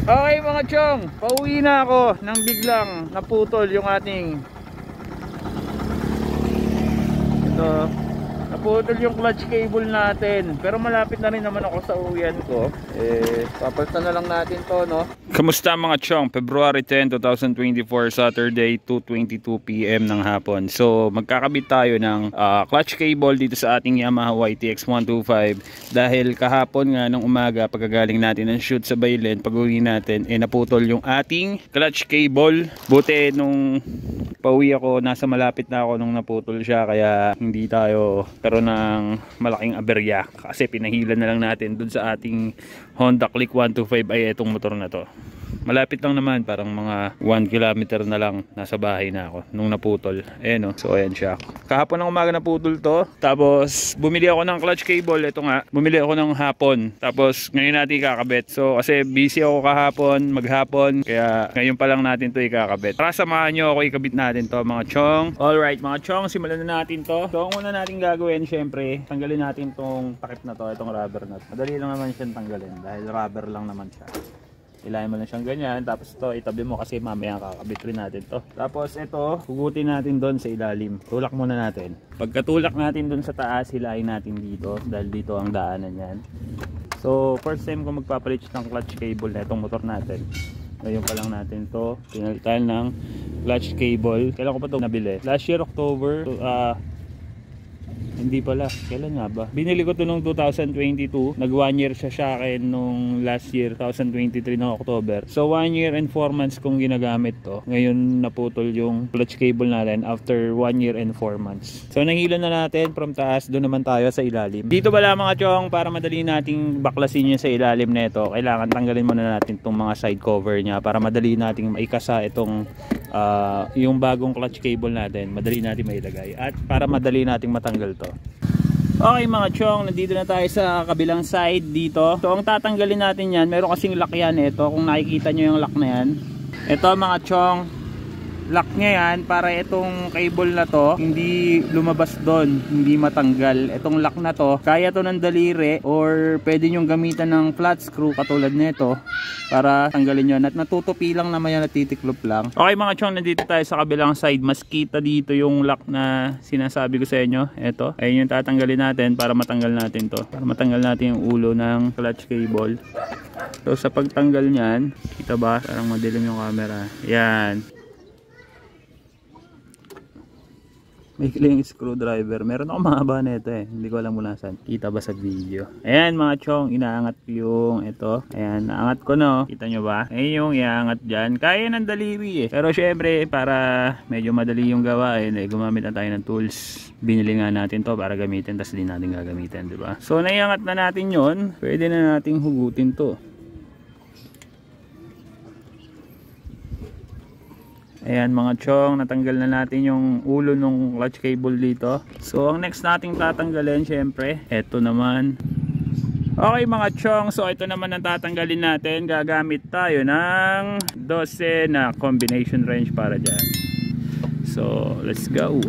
Okay mga chong, pauwi na ako nang biglang naputol yung ating naputol yung clutch cable natin. Pero malapit na rin naman ako sa uwian ko. Papalitan na lang natin to, no? Kamusta mga chong? February 10, 2024, Saturday, 2:22 PM ng hapon. So magkakabit tayo ng clutch cable dito sa ating Yamaha YTX 125. Dahil kahapon nga ng umaga, pagkagaling natin ng shoot sa Baylen, pag-uwi natin, naputol yung ating clutch cable. Buti nung pauwi ako, nasa malapit na ako nung naputol siya, kaya hindi tayo karoon ng malaking aberya. Kasi pinahilan na lang natin dun sa ating Honda Click 125 ay itong motor na to. Malapit lang naman, parang mga 1 kilometer na lang, nasa bahay na ako nung naputol. Ayan o, so ayan siya. Kahapon ng umaga naputol to. Tapos bumili ako ng clutch cable. Ito nga, bumili ako ng hapon. Tapos ngayon natin ikakabit. So kasi busy ako kahapon, maghapon, kaya ngayon pa lang natin to ikakabit. Para samahan nyo ako, ikabit natin to mga chong. Alright mga chong, simulan na natin to. So ang una natin gagawin, syempre tanggalin natin tong takip na to, itong rubber nut. Madali lang naman siyang tanggalin dahil rubber lang naman siya. Ilayin mo lang siyang ganyan, tapos ito itabi mo kasi mamaya kakabit rin natin to. Tapos ito, hugutin natin doon sa ilalim. Tulak muna natin. Pagkatulak natin doon sa taas, hilahin natin dito dahil dito ang daanan yan. So first time ko magpapalit ng clutch cable na itong motor natin. Ngayon pa lang natin to pinalitan ng clutch cable. Kailan ko pa ito nabili? Last year October. Hindi pala, kailan nga ba? Binili ko to nung 2022. Nag 1 year siya sa akin nung last year, 2023 ng October. So 1 year and 4 months kong ginagamit to. Ngayon naputol yung clutch cable natin after 1 year and 4 months. So nangilan na natin from taas, doon naman tayo sa ilalim. Dito pala mga chong, para madali nating baklasin yun sa ilalim nito, kailangan tanggalin muna natin itong mga side cover niya para madali nating maikasa itong yung bagong clutch cable natin. Madali natin mailagay at para madali nating matanggal to. Okay mga chong, nandito na tayo sa kabilang side dito. So ang tatanggalin natin yan, meron kasing lock yan ito. Kung nakikita nyo yung lock na yan, ito mga chong, lock niya yan para itong cable na to hindi lumabas doon, hindi matanggal. Itong lock na to, kaya to ng daliri or pwede nyong gamitan ng flat screw katulad nito para tanggalin yun. At natutupi lang naman yan, natitiklop lang. Okay mga chong, nandito tayo sa kabilang side. Mas kita dito yung lock na sinasabi ko sa inyo. Ito, ayun yung tatanggalin natin para matanggal natin to. Para matanggal natin yung ulo ng clutch cable. So sa pagtanggal nyan, kita ba? Parang madilim yung camera. Yan. May kiling screwdriver. Meron ako mahaba na ito hindi ko alam kung nasan. Kita ba sa video? Ayan mga chong, inaangat yung ito. Ayan, naangat ko no. Kita nyo ba? Ayan yung iaangat dyan. Kaya ng daliri Pero syempre, para medyo madali yung gawain, gumamit na tayo ng tools. Binili nga natin to para gamitin, tas di natin gagamitin, diba? So naiangat na natin yon. Pwede na nating hugutin to. Ayan mga chong, natanggal na natin yung ulo ng clutch cable dito. So ang next nating tatanggalin, syempre, eto naman. Okay mga chong, so ito naman ang tatanggalin natin. Gagamit tayo ng 12 na combination wrench para dyan. So let's go.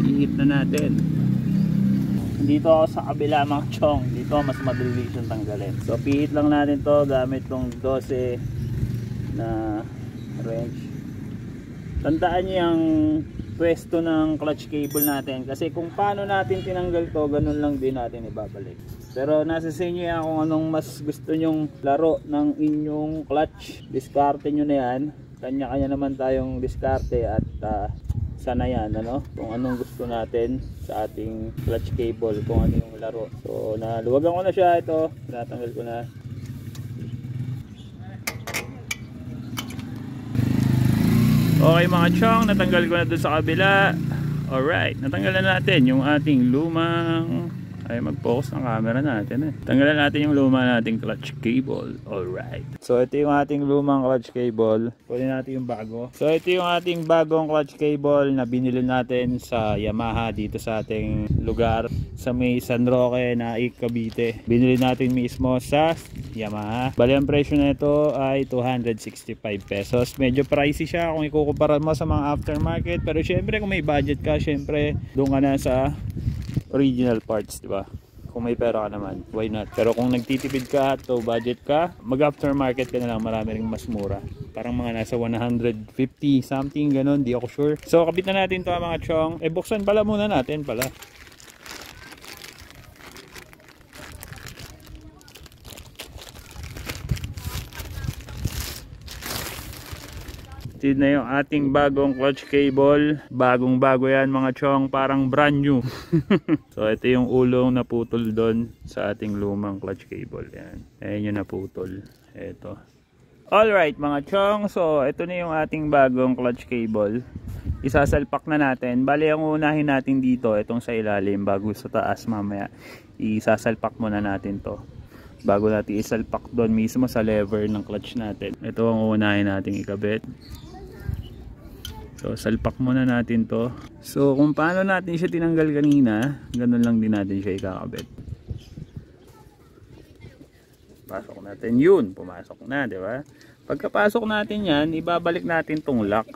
Ihit na natin. Dito ako sa kabila mga chong. Dito mas madali siyang tanggalin. So pihit lang natin to gamit tong 12 na wrench. Tandaan niyo yung pwesto ng clutch cable natin kasi kung paano natin tinanggal to, ganun lang din natin ibabalik. Pero nasa sa inyo yan kung anong mas gusto nyong laro ng inyong clutch. Diskarte nyo na yan. Kanya-kanya naman tayong diskarte at sanayan, ano? Kung anong gusto natin sa ating clutch cable, kung ano yung laro. So naluwagan ko na siya, ito natanggal ko na. Okay mga chong, natanggal ko na doon sa kabila. Alright, natanggal na natin yung ating lumang, ay mag-focus ng camera natin Tanggalan natin yung luma nating clutch cable. Alright, so ito yung ating lumang clutch cable. Kunin natin yung bago. So ito yung ating bagong clutch cable na binili natin sa Yamaha dito sa ating lugar sa may San Roque na Cavite. Binili natin mismo sa Yamaha. Bali ang presyo na ito ay 265 pesos. Medyo pricey siya kung ikukumpara mo sa mga aftermarket, pero syempre kung may budget ka, syempre doon ka na sa original parts, di ba? Kung may pera ka naman, why not? Pero kung nagtitipid ka at low budget ka, mag-aftermarket ka na lang, marami ring mas mura. Parang mga nasa 150 something, ganun, di ako sure. So kabit na natin to mga chong. Buksan pala muna natin pala. Ito na yung ating bagong clutch cable. Bagong bago yan mga chong, parang brand new. So ito yung ulong naputol doon sa ating lumang clutch cable. Yan. Ayan yung naputol. Ito. Alright mga chong, so ito na yung ating bagong clutch cable. Isasalpak na natin. Bali ang unahin natin dito, itong sa ilalim bago sa taas mamaya. Isasalpak muna natin to. Bago natin isalpak doon mismo sa lever ng clutch natin. Ito ang unahin nating ikabit. So salpak muna natin to. So kung paano natin siya tinanggal kanina, ganun lang din natin siya ikakabit. Pasok natin yun, pumasok na, di ba? Pagkapasok natin yan, ibabalik natin tong lock.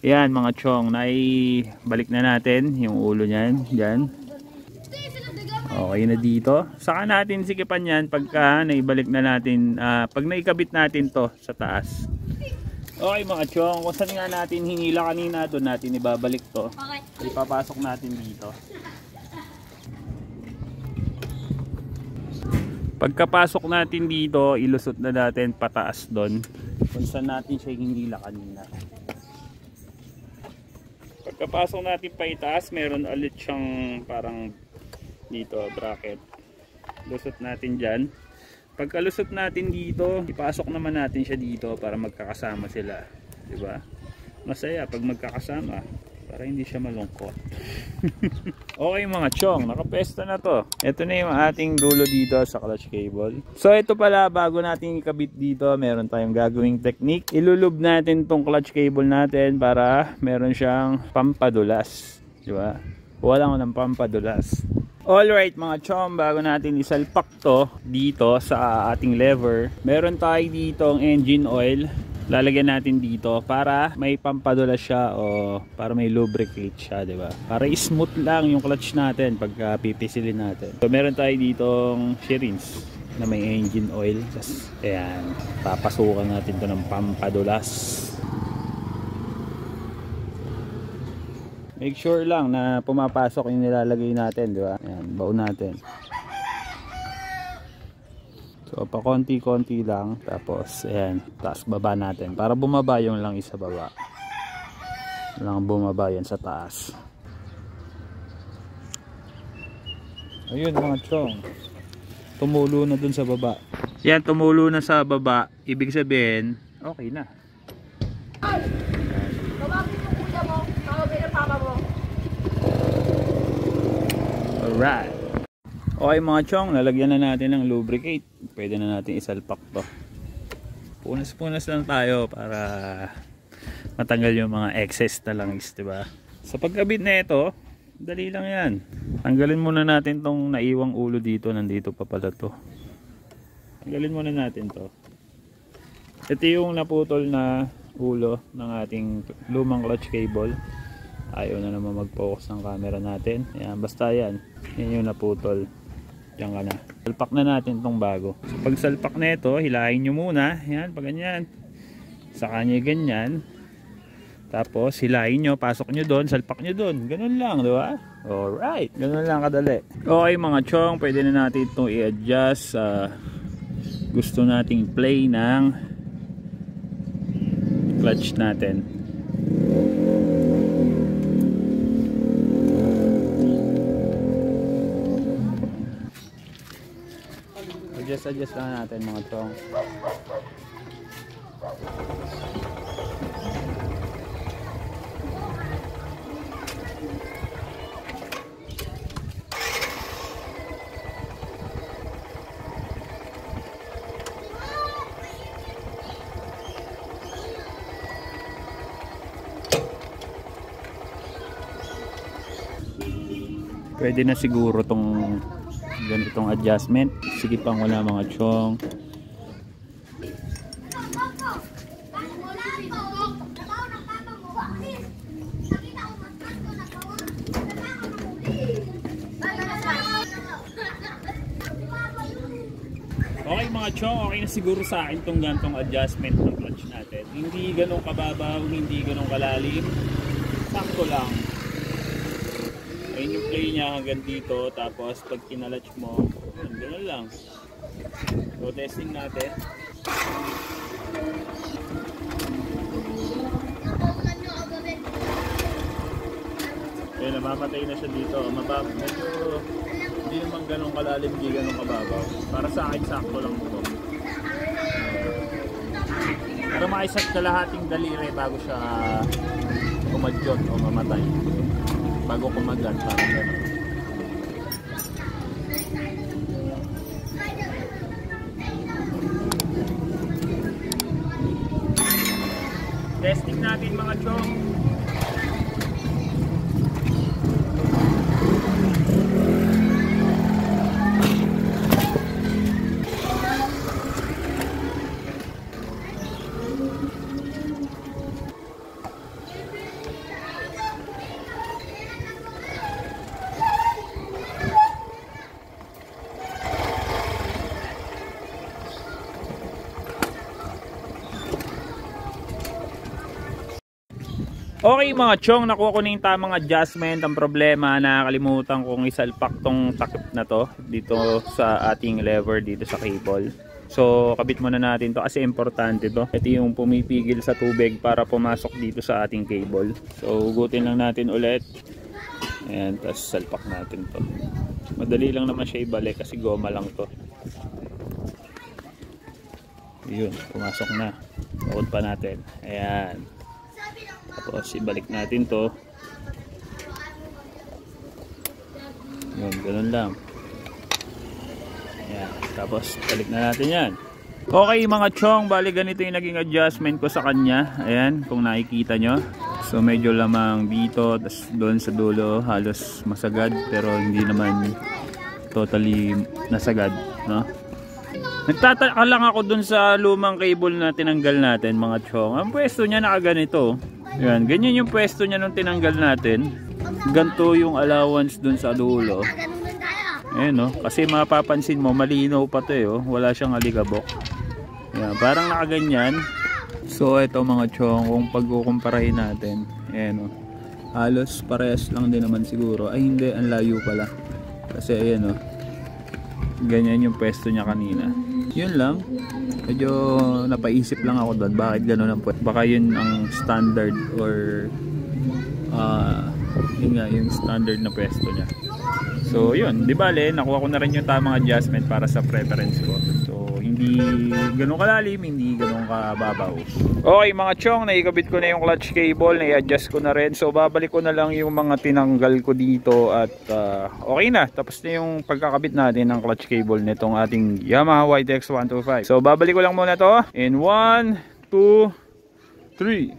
Yan mga chong, naibalik na natin yung ulo niyan, dyan. Okay na dito. Saka natin sikipan yan pagka naibalik na natin, pag naikabit natin to sa taas. Okay mga chong, kung saan nga natin hinila kanina, doon natin ibabalik to. Okay. Ipapasok natin dito. Pagkapasok natin dito, ilusot na natin pataas doon. Kung saan natin siya hinila kanina. Pagkapasok natin pa itaas, meron ulit siyang parang dito, bracket. Lusot natin dyan. Pagkalusot natin dito, ipasok naman natin siya dito para magkakasama sila, di ba? Masaya pag magkakasama para hindi siya malungkot. Okay mga chong, nakapesta na to. Ito na yung ating dulo dito sa clutch cable. So ito pala, bago natin ikabit dito, meron tayong gagawing technique. Ilulub natin tong clutch cable natin para meron siyang pampadulas, di ba? Wala ko ng pampadulas. Alright mga chom, bago natin isalpak to dito sa ating lever, meron tayo dito ang engine oil. Lalagyan natin dito para may pampadulas siya o para may lubricate siya, diba? Para smooth lang yung clutch natin pagka pipisilin natin. So meron tayo ditong syringe na may engine oil. Ayan, papasukan natin to ng pampadulas. Make sure lang na pumapasok yung nilalagay natin, di ba? Ayan, baon natin. So, pa konti-konti lang. Tapos, ayan, taas baba natin. Para bumaba yung lang isa baba. Lang bumaba yan sa taas. Ayun mga chong. Tumulo na dun sa baba. Yan, tumulo na sa baba. Ibig sabihin, okay na. Alright. Okay mga chong, lalagyan na natin ng lubricate. Pwede na natin isalpak to. Punas-punas lang tayo para matanggal yung mga excess na langis, diba? Sa pagkabit na ito, dali lang yan. Tanggalin muna natin tong naiwang ulo dito. Nandito pa pala to. Tanggalin muna natin to. Ito yung naputol na ulo ng ating lumang clutch cable. Ayaw na naman mag-focus ng camera natin. Ayan, basta yan. Yan yung naputol. Diyan ka na. Salpak na natin tong bago. So, pag salpak na ito, hilahin nyo muna. Ayan, pag ganyan. Saka nyo ganyan. Tapos hilahin nyo, pasok nyo doon, salpak nyo doon. Ganun lang, di ba? Alright. Ganun lang kadali. Okay mga chong, pwede na natin itong i-adjust. Gusto nating play ng clutch natin. Adjust lang natin mga chong. Pwede na siguro tong ganitong adjustment. Sige pang wala mga chong. mga chong, okay na siguro sa akin tong gantong adjustment ng clutch natin. Hindi ganun kababaw, hindi ganun kalalim. Sakto lang. Ayun yung play niya hanggang dito. Tapos pag kinalatch mo, ganun lang. So testing natin. Ayun, namamatay na siya dito. Medyo hindi naman ganun kalalim, hindi ganun kababaw. Para sa akin, sakto lang ito. Pero maisat kalahating daliri bago siya kumadyot o mamatay. Bago kumagat, parang gano'n. Testing natin mga chong. Okay mga chong, nakuha ko na yung tamang adjustment. Ang problema, nakakalimutan kong isalpak tong takip na to dito sa ating lever dito sa cable. So kabit muna natin to kasi importante to. Ito yung pumipigil sa tubig para pumasok dito sa ating cable. So hugutin lang natin ulit. Ayan, tapos salpak natin to. Madali lang naman siya ibalik kasi goma lang to. Yun, pumasok na. Ukod pa natin. Ayan. Tapos ibalik natin to. Yun, ganun lang. Ayan. Tapos balik na natin yan. Okay mga chong, bali ganito yung naging adjustment ko sa kanya. Ayan, kung nakikita nyo. So medyo lamang dito, tapos doon sa dulo halos masagad, pero hindi naman totally nasagad, no? Nagtataka lang ako dun sa lumang cable na tinanggal natin mga chong. Ang pwesto niya nakaganito. Yan, ganyan yung pwesto niya nung tinanggal natin. Ganto yung allowance dun sa dulo. Ayan, no? Kasi mapapansin mo, malinaw pa to eh, oh. Wala siyang alikabok. Yan, parang nakaganyan. So ito mga chong, kung pagkukumparahin natin, ayan, oh. Halos parehas lang din naman siguro. Ay hindi, ang layo pala. Kasi ayan, oh. Ganyan yung pwesto niya kanina. Yun lang. Medyo napaisip lang ako doon. Bakit gano'n ang pwesto? Baka yun ang standard or yun nga, yung standard na pwesto niya. So yun, di bale, nakuha ko na rin yung tamang adjustment para sa preference ko. So hindi ganun kalalim, hindi ganun kababaw. Okay mga chong, naikabit ko na yung clutch cable, nai-adjust ko na rin. So babalik ko na lang yung mga tinanggal ko dito at okay na. Tapos na yung pagkakabit natin ng clutch cable nitong ating Yamaha YTX 125. So babalik ko lang muna to in 1, 2, 3.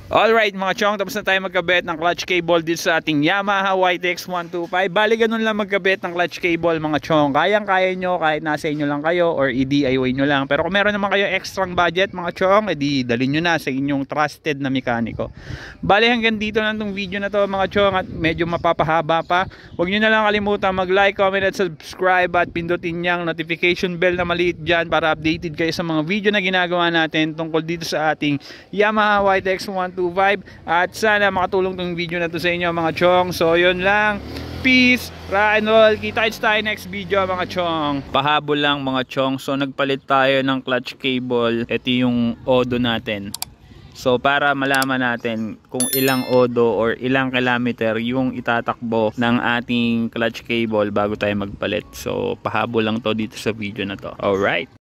Alright mga chong, tapos na tayo magkabit ng clutch cable dito sa ating Yamaha YTX 125. Bali ganun lang magkabit ng clutch cable mga chong. Kayang-kaya nyo kahit nasa inyo lang kayo or i-DIY nyo lang. Pero kung meron naman kayo extra budget mga chong, edi dalhin nyo na sa inyong trusted na mekaniko. Bali hanggang dito lang tong video na to mga chong at medyo mapapahaba pa. Huwag nyo na lang kalimutan mag-like, comment at subscribe at pindutin yung notification bell na maliit dyan para updated kayo sa mga video na ginagawa natin tungkol dito sa ating Yamaha YTX 125. At sana makatulong tong video na to sa inyo mga chong. So yun lang, peace, rock and roll. Kita-kits tayo next video mga chong. Pahabol lang mga chong. So nagpalit tayo ng clutch cable. Ito yung odo natin. So para malaman natin kung ilang odo or ilang kilometer yung itatakbo ng ating clutch cable bago tayo magpalit. So pahabol lang to dito sa video na to. Alright.